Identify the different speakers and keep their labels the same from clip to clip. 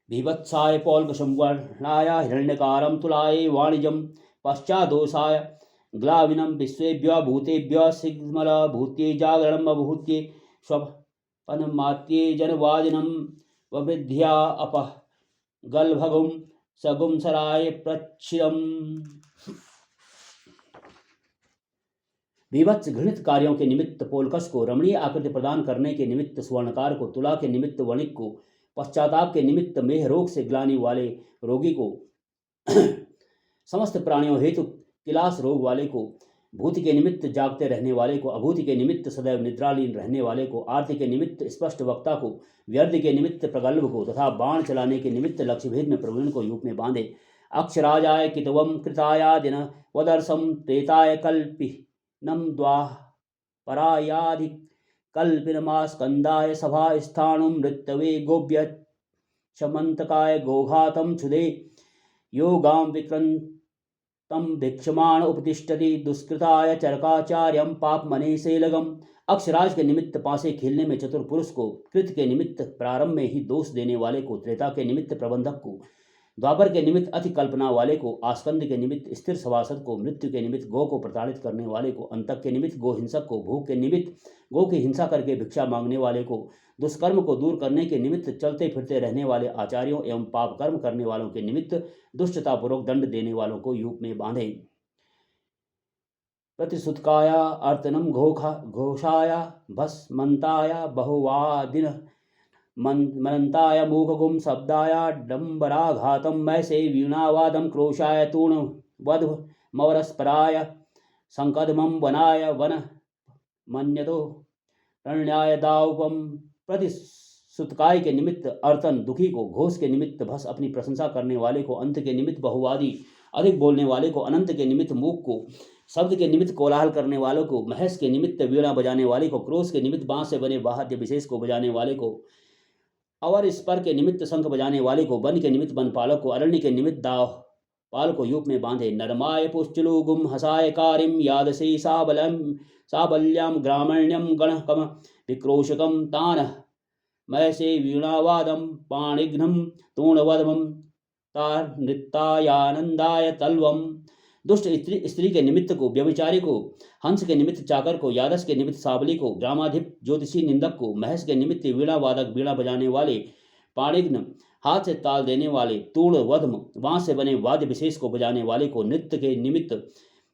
Speaker 1: बीभत्साय पौल्कशंवर्णाय हिरण्यकारं तुलाय वाणिजं पश्चादोषाय ग्लाविनं विश्वेभ्य भूतेभ्य सिग्मलभूत्ये जागरणम् अभूत्ये स्वपनमात्ये जनवादिनं ववृद्ध्या अपः गलभगुं सगुंसराय प्रच्छिदम्। विभत्स घृणित कार्यों के निमित्त पोलकस को, रमणीय आकृति प्रदान करने के निमित्त स्वर्णकार को, तुला के निमित्त वणिक को, पश्चाताप के निमित्त मेह रोग से ग्लानि वाले रोगी को, समस्त प्राणियों हेतु किलास रोग वाले को, भूति के निमित्त जागते रहने वाले को, अभूति के निमित्त सदैव निद्रालीन रहने वाले को, आरती के निमित्त स्पष्ट वक्ता को, व्यर्थ के निमित्त प्रगल्भ को तथा बाण चलाने के निमित्त लक्ष्यभेद में प्रवीण को यूप में बांधे। अक्षराजाय कितवम कृताया दिन वदर्शम त्रेताय कल्पिनम द्वापरायाधि कल्पिनमास्कंदाय सभा स्थाणुम मृत्यवे गोभ्य शमंतकाय गोघातम क्षुदे योगाम विक्रंतम भिक्षमाण उपतिष्ठति दुष्कृताय चरकाचार्यम पाप मनीषेलगम। अक्षराज के निमित्त पासे खेलने में चतुर पुरुष को, कृत के निमित्त प्रारंभ में ही दोष देने वाले को, त्रेता के निमित्त प्रबंधक को, द्वापर के निमित्त अति कल्पना वाले को, आस्कंद के निमित्त स्थिर सभासद को, मृत्यु के निमित्त गौ को प्रताड़ित करने वाले को, अंतक के निमित्त गो हिंसक को, भूख के निमित्त गो की हिंसा करके भिक्षा मांगने वाले को, दुष्कर्म को दूर करने के निमित्त चलते फिरते रहने वाले आचार्यों एवं पाप कर्म करने वालों के निमित्त दुष्टतापूर्वक दंड देने वालों को यूप में बांधे। प्रतिसुतकाय अर्तनम घोषाय भस्मंताय बहुवादिन मनंताय मूखगुम शब्दाय डंबराघातम मैसे वीणावादम क्रोशाय तूर्ण वध मवरस्पराय संकदमं वनाय वन मन्यतो रण्याय दावपम। प्रतिसुतकाय के निमित्त अर्तन दुखी को, घोष के निमित्त भस अपनी प्रशंसा करने वाले को, अंत के निमित्त बहुवादी अधिक बोलने वाले को, अनंत के निमित्त मूक को, शब्द के निमित्त कोलाहल करने वालों को, महस के निमित्त वीणा बजाने वाले को, क्रोश के निमित्त बांस से बने वाद्य विशेष को बजाने वाले को, अवर स्पर के निमित्त शंख बजाने वाले को, वन के निमित्त वनपालक को, अरण्य के निमित्त दाव पाल को यूप में बांधे। नरमाय पुश्चलु गुम हसाय कारिम यादसी साबल्याम ग्रामण्यम गणकम विक्रोशकम तान मैसे वीणावादम पाणिघ्नम तूणवदमम तार नृत्यानंदाय तल्वम। दुष्ट स्त्री के निमित्त को, व्यभिचारी को, हंस के निमित्त चाकर को, यादस के निमित्त साबली को, ग्रामाधिप ज्योतिषी निंदक को, महस के निमित्त वीणा वादक वीणा बजाने वाले, पाणिघ्न हाथ से ताल देने वाले, तूण वधम बांस से बने वाद्य विशेष को बजाने वाले को, नृत्य के निमित्त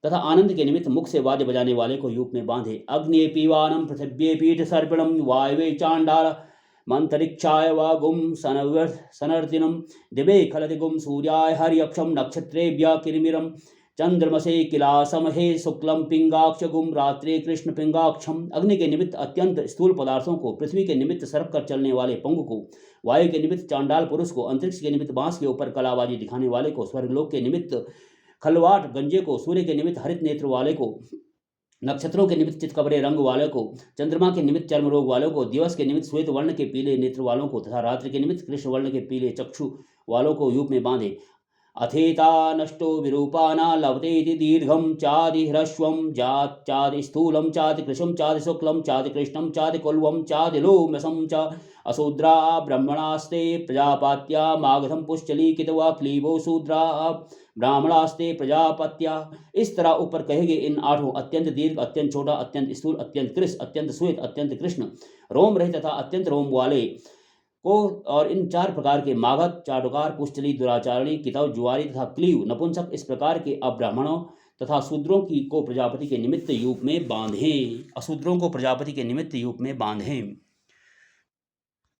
Speaker 1: तथा आनंद के निमित्त मुख से वाद्य बजाने वाले को यूप में बांधे। अग्नि पीवानम पृथिव्ये पीठ सर्पिणम वायवे चांडाल मंतरिक्षाय वा गुम सनर्तिनम दिवे खलति गुम सूर्याय हरियक्षम नक्षत्रेभ्य किरमिरम चंद्रमसे किलासमहे शुक्लम पिंगाक्ष गुम रात्रे कृष्ण पिंगाक्षम। अग्नि के निमित्त अत्यंत स्थूल पदार्थों को, पृथ्वी के निमित्त सरक कर चलने वाले पंग को, वायु के निमित्त चांडाल पुरुष को, अंतरिक्ष के निमित्त बांस के ऊपर कलाबाजी दिखाने वाले को, स्वर्गलोक के निमित्त खलवाट गंजे को, सूर्य के निमित्त हरित नेत्र वाले को, नक्षत्रों के निमित्त चितकबरे रंग वाले को, चंद्रमा के निमित्त चर्म रोग वालों को, दिवस के निमित्त श्वेत वर्ण के पीले नेत्र वालों को तथा रात्रि के निमित्त कृष्ण वर्ण के पीले चक्षु वालों को यूप में बांधे। अथेता नष्टो विरूपाना लभतेति दीर्घम चादि ह्रस्वम चादि स्थूलम चादि कृशम चादि शुक्लम चादि कृष्णम चादि कुल्वम चादि लोमसम च अशूद्रा ब्रह्मणास्ते प्रजापात्या मागधम पुष्चली कितवा क्लीबो शूद्रा ब्राह्मणास्ते प्रजापत्या। इस तरह ऊपर कहे गए इन आठों अत्यंत दीर्घ, अत्यंत छोटा, अत्यंत स्थूल, अत्यंत कृश, अत्यंत श्वेत, अत्यंत कृष्ण, रोम रहित तथा अत्यंत रोम वाले को और इन चार प्रकार के मागध, चाटुकार, पुष्चली, दुराचारणी, कितव, जुआरी तथा क्लीव, नपुंसक इस प्रकार के अब्राह्मणों तथा शूद्रों की को प्रजापति के निमित्त यूप में बांधें। अशूद्रों को प्रजापति के निमित्त यूप में बांधें।